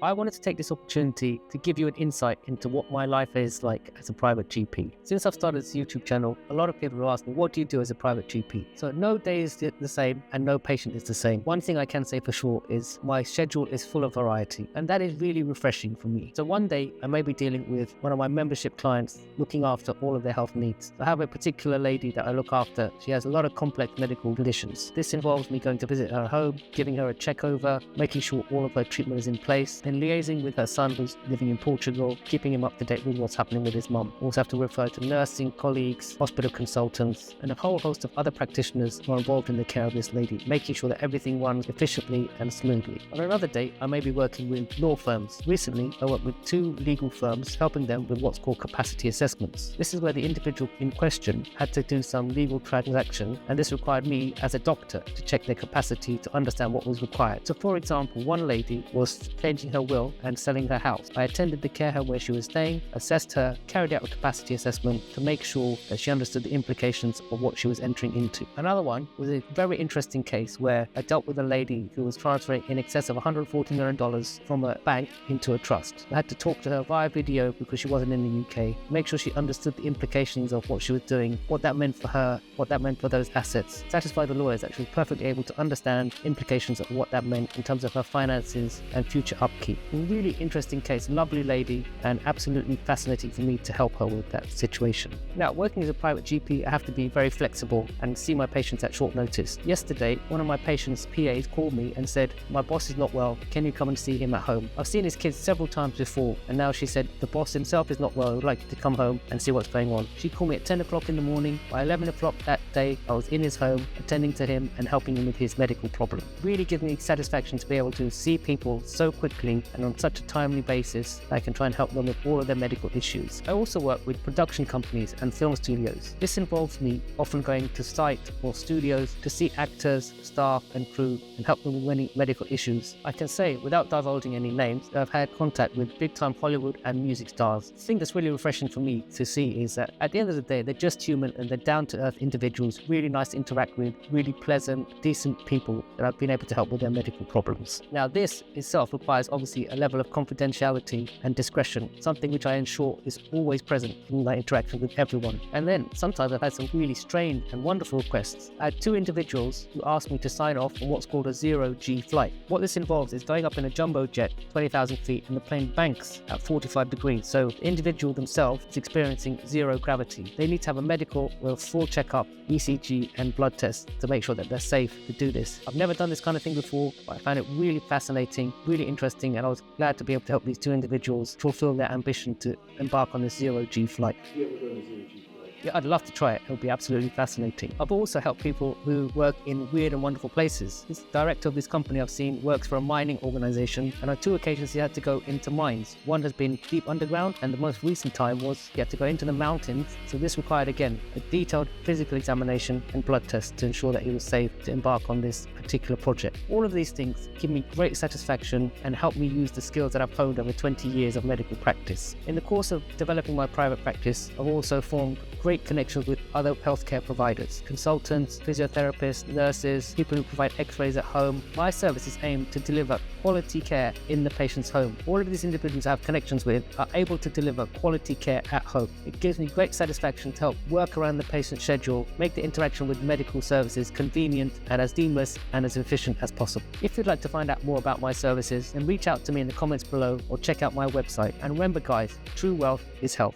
I wanted to take this opportunity to give you an insight into what my life is like as a private GP. Since I've started this YouTube channel, a lot of people have asked me, what do you do as a private GP? So no day is the same and no patient is the same. One thing I can say for sure is my schedule is full of variety, and that is really refreshing for me. So one day I may be dealing with one of my membership clients, looking after all of their health needs. I have a particular lady that I look after. She has a lot of complex medical conditions. This involves me going to visit her home, giving her a check over, making sure all of her treatment is in place, and liaising with her son who's living in Portugal, keeping him up to date with what's happening with his mum. Also have to refer to nursing colleagues, hospital consultants, and a whole host of other practitioners who are involved in the care of this lady, making sure that everything runs efficiently and smoothly. On another day, I may be working with law firms. Recently, I worked with 2 legal firms, helping them with what's called capacity assessments. This is where the individual in question had to do some legal transaction, and this required me as a doctor to check their capacity to understand what was required. So for example, one lady was changing her will and selling her house. I attended the care home where she was staying, assessed her, carried out a capacity assessment to make sure that she understood the implications of what she was entering into. Another one was a very interesting case where I dealt with a lady who was transferring in excess of $140 million from a bank into a trust. I had to talk to her via video because she wasn't in the UK, make sure she understood the implications of what she was doing, what that meant for her, what that meant for those assets, satisfy the lawyers that she was perfectly able to understand implications of what that meant in terms of her finances and future upkeep. A really interesting case, lovely lady, and absolutely fascinating for me to help her with that situation. Now, working as a private GP, I have to be very flexible and see my patients at short notice. Yesterday, one of my patients' PAs called me and said, my boss is not well, can you come and see him at home? I've seen his kids several times before, and now she said the boss himself is not well, I would like you to come home and see what's going on. She called me at 10 o'clock in the morning. By 11 o'clock that day, I was in his home, attending to him and helping him with his medical problem. Really gives me satisfaction to be able to see people so quickly and on such a timely basis. I can try and help them with all of their medical issues. I also work with production companies and film studios. This involves me often going to site or studios to see actors, staff and crew and help them with many medical issues. I can say, without divulging any names, that I've had contact with big-time Hollywood and music stars. The thing that's really refreshing for me to see is that at the end of the day, they're just human and they're down-to-earth individuals, really nice to interact with, really pleasant, decent people that I've been able to help with their medical problems. Now, this itself requires obviously a level of confidentiality and discretion, something which I ensure is always present in my interaction with everyone. And then sometimes I've had some really strange and wonderful requests. I had 2 individuals who asked me to sign off on what's called a 0G flight. What this involves is going up in a jumbo jet, 20,000 feet, and the plane banks at 45 degrees. So the individual themselves is experiencing zero gravity. They need to have a medical with a full checkup, ECG and blood tests to make sure that they're safe to do this. I've never done this kind of thing before, but I found it really fascinating, really interesting, and I was glad to be able to help these 2 individuals fulfill their ambition to embark on this 0G flight. Yeah, I'd love to try it. It'll be absolutely fascinating. I've also helped people who work in weird and wonderful places. This director of this company I've seen works for a mining organization, and on 2 occasions he had to go into mines. One has been deep underground, and the most recent time was he had to go into the mountains. So this required, again, a detailed physical examination and blood test to ensure that he was safe to embark on this particular project. All of these things give me great satisfaction and help me use the skills that I've honed over 20 years of medical practice. In the course of developing my private practice, I've also formed great connections with other healthcare providers, consultants, physiotherapists, nurses, people who provide x-rays at home. My services aim to deliver quality care in the patient's home. All of these individuals I have connections with are able to deliver quality care at home. It gives me great satisfaction to help work around the patient's schedule, make the interaction with medical services convenient and as seamless and as efficient as possible. If you'd like to find out more about my services, then reach out to me in the comments below or check out my website. And remember guys, true wealth is health.